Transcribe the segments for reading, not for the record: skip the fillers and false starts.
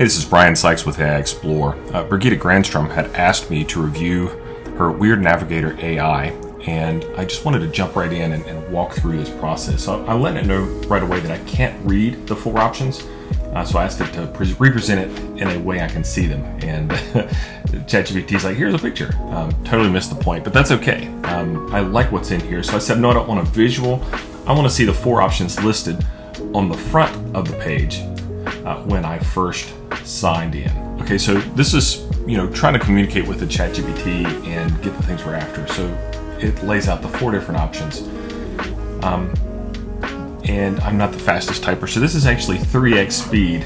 Hey, this is Brian Sykes with AI Explorer. Birgitta Granstrom had asked me to review her WeirdNavigator AI, and I just wanted to jump right in and walk through this process. So I let it know right away that I can't read the 4 options, so I asked it to represent it in a way I can see them. And Chat-GPT's like, here's a picture. Totally missed the point, but that's okay. I like what's in here, so I said, no, I don't want a visual. I want to see the 4 options listed on the front of the page when I first signed in. Okay, so this is, trying to communicate with the Chat-GPT and get the things we're after. So it lays out the 4 different options. And I'm not the fastest typer, so this is actually 3x speed.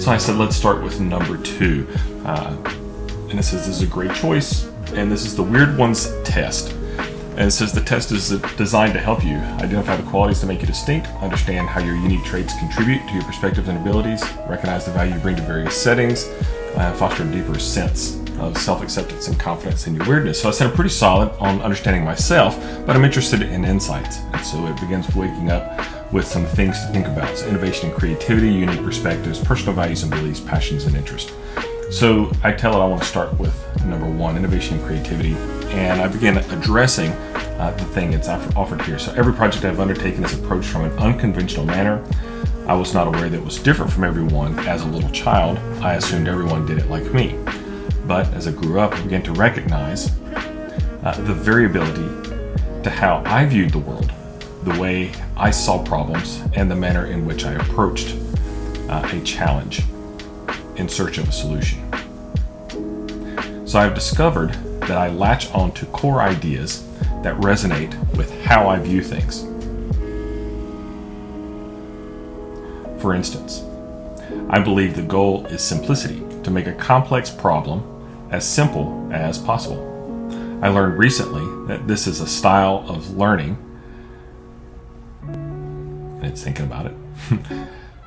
So I said, let's start with number 2. And it says, this is a great choice, and this is the Weird Ones test. And it says the test is designed to help you identify the qualities that make you distinct, understand how your unique traits contribute to your perspectives and abilities, recognize the value you bring to various settings, foster a deeper sense of self-acceptance and confidence in your weirdness. So I said I'm pretty solid on understanding myself, but I'm interested in insights. And so it begins waking up with some things to think about. So innovation and creativity, unique perspectives, personal values and beliefs, passions and interests. So I tell it I want to start with number 1, innovation and creativity, and I begin addressing the thing it's offered here. So every project I've undertaken is approached from an unconventional manner. I was not aware that it was different from everyone. As a little child, I assumed everyone did it like me. But as I grew up, I began to recognize the variability to how I viewed the world, the way I saw problems, and the manner in which I approached a challenge in search of a solution. So I've discovered that I latch on to core ideas that resonate with how I view things. For instance, I believe the goal is simplicity, to make a complex problem as simple as possible. I learned recently that this is a style of learning, and it's thinking about it,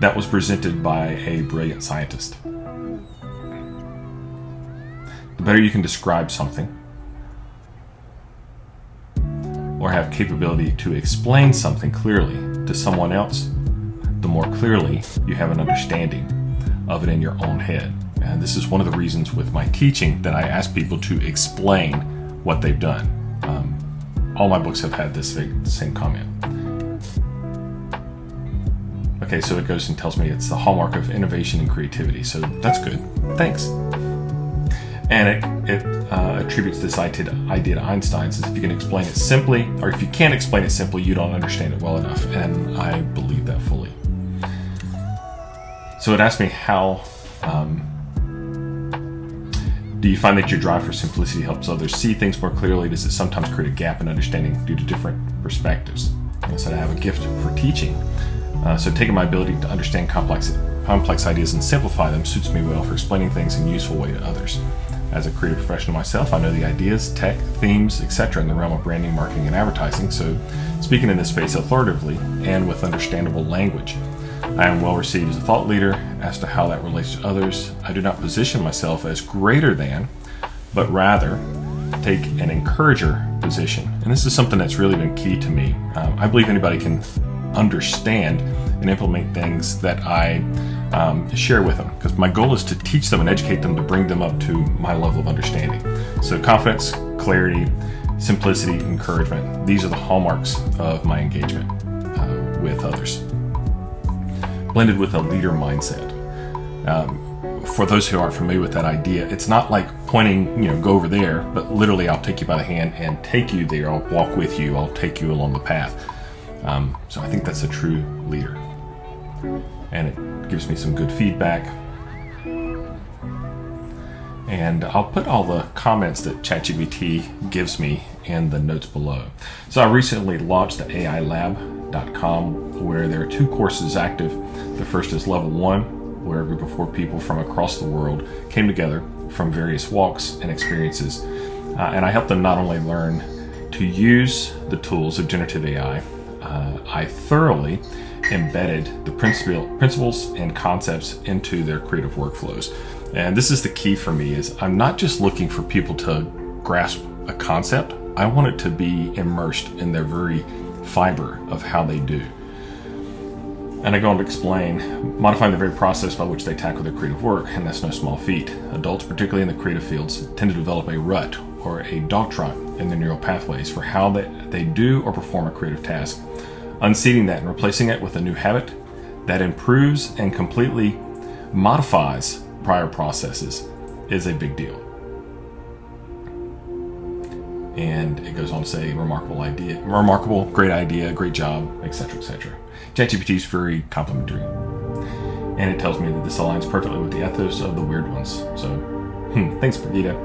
that was presented by a brilliant scientist. The better you can describe something, or have capability to explain something clearly to someone else, the more clearly you have an understanding of it in your own head. And this is one of the reasons with my teaching that I ask people to explain what they've done. All my books have had this same comment. Okay, so it goes and tells me it's the hallmark of innovation and creativity. So that's good. Thanks. And it attributes this idea to Einstein. Says if you can explain it simply, or if you can't explain it simply, you don't understand it well enough. And I believe that fully. So it asked me how do you find that your drive for simplicity helps others see things more clearly? Does it sometimes create a gap in understanding due to different perspectives? And I said I have a gift for teaching. So taking my ability to understand complex ideas and simplify them suits me well for explaining things in a useful way to others. As a creative professional myself, I know the ideas, tech, themes, etc. in the realm of branding, marketing, and advertising, so speaking in this space authoritatively and with understandable language. I am well received as a thought leader. As to how that relates to others, I do not position myself as greater than, but rather take an encourager position. And this is something that's really been key to me. I believe anybody can understand and implement things that I share with them, because my goal is to teach them and educate them to bring them up to my level of understanding. So confidence, clarity, simplicity, encouragement, these are the hallmarks of my engagement with others, blended with a leader mindset. For those who aren't familiar with that idea, it's not like pointing, go over there, but literally I'll take you by the hand and take you there. I'll walk with you. I'll take you along the path. So I think that's a true leader. And it gives me some good feedback. And I'll put all the comments that ChatGPT gives me in the notes below. So I recently launched the AILab.com, where there are 2 courses active. The first is level 1, where a group of 4 people from across the world came together from various walks and experiences. And I helped them not only learn to use the tools of generative AI, I thoroughly embedded the principles and concepts into their creative workflows. And this is the key for me, is I'm not just looking for people to grasp a concept. I want it to be immersed in their very fiber of how they do. And I go on to explain, modifying the very process by which they tackle their creative work, and that's no small feat. Adults, particularly in the creative fields, tend to develop a rut or a dog trot in their neural pathways for how they do or perform a creative task. Unseating that and replacing it with a new habit that improves and completely modifies prior processes is a big deal. And it goes on to say, remarkable, great idea, great job, etc., etc. Chat-GPT is very complimentary. And it tells me that this aligns perfectly with the ethos of the weird ones. So, thanks, Birgitta.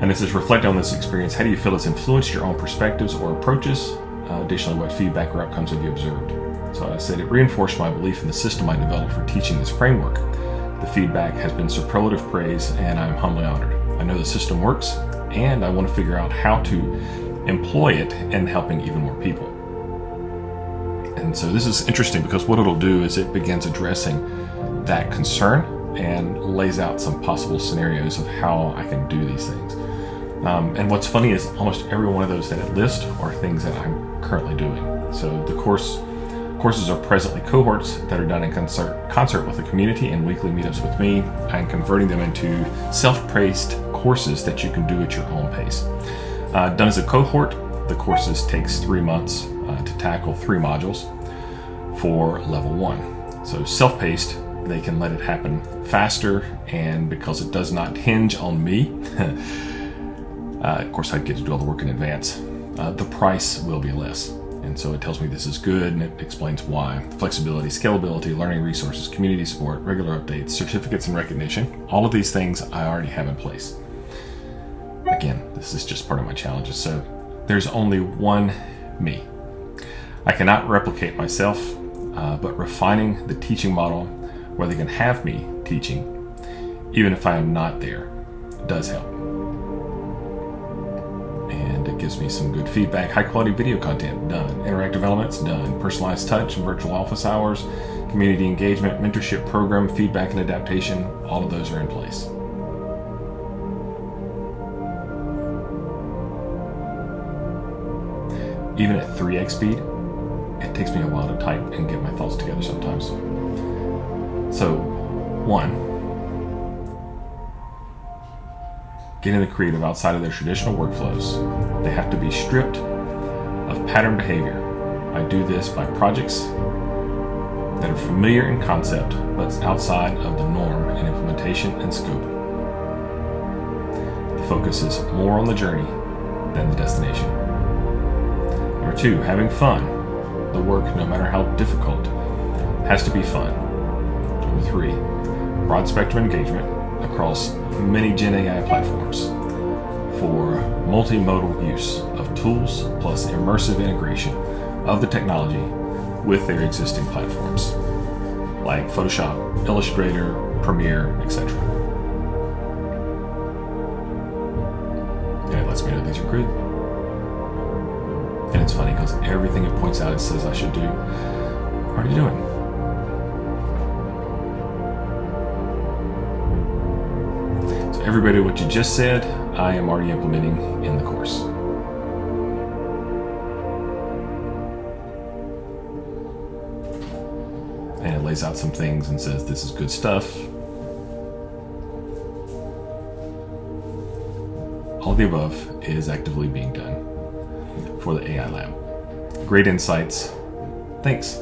And this is reflect on this experience. How do you feel it's influenced your own perspectives or approaches? Additionally, what feedback or outcomes have you observed? So I said, it reinforced my belief in the system I developed for teaching this framework. The feedback has been superlative praise, and I'm humbly honored. I know the system works, and I want to figure out how to employ it in helping even more people. And so this is interesting because what it'll do is it begins addressing that concern and lays out some possible scenarios of how I can do these things. And what's funny is almost every one of those that it lists are things that I'm currently doing. So the courses are presently cohorts that are done in concert with the community and weekly meetups with me, and converting them into self-paced courses that you can do at your own pace. Done as a cohort, the courses takes 3 months to tackle 3 modules for level 1. So self-paced, they can let it happen faster, and because it does not hinge on me, of course I get to do all the work in advance, the price will be less. And so it tells me this is good, and it explains why. Flexibility, scalability, learning resources, community support, regular updates, certificates and recognition. All of these things I already have in place. Again, this is just part of my challenges. So there's only one me. I cannot replicate myself, but refining the teaching model where they can have me teaching, even if I am not there, does help. And it gives me some good feedback. High quality video content, done. Interactive elements, done. Personalized touch and virtual office hours, community engagement, mentorship program, feedback and adaptation, all of those are in place. Even at 3x speed, it takes me a while to type and get my thoughts together sometimes. So, 1, getting the creative outside of their traditional workflows. They have to be stripped of pattern behavior. I do this by projects that are familiar in concept, but outside of the norm in implementation and scope. The focus is more on the journey than the destination. Number 2, having fun. The work, no matter how difficult, has to be fun. Number 3, broad spectrum engagement across many Gen AI platforms for multimodal use of tools plus immersive integration of the technology with their existing platforms like Photoshop, Illustrator, Premiere, etc. And it lets me know these are good. And it's funny because everything it points out it says I should do, I'm already doing. So everybody, what you just said, I am already implementing in the course. And it lays out some things and says this is good stuff. All of the above is actively being done for the AI lab. Great insights. Thanks.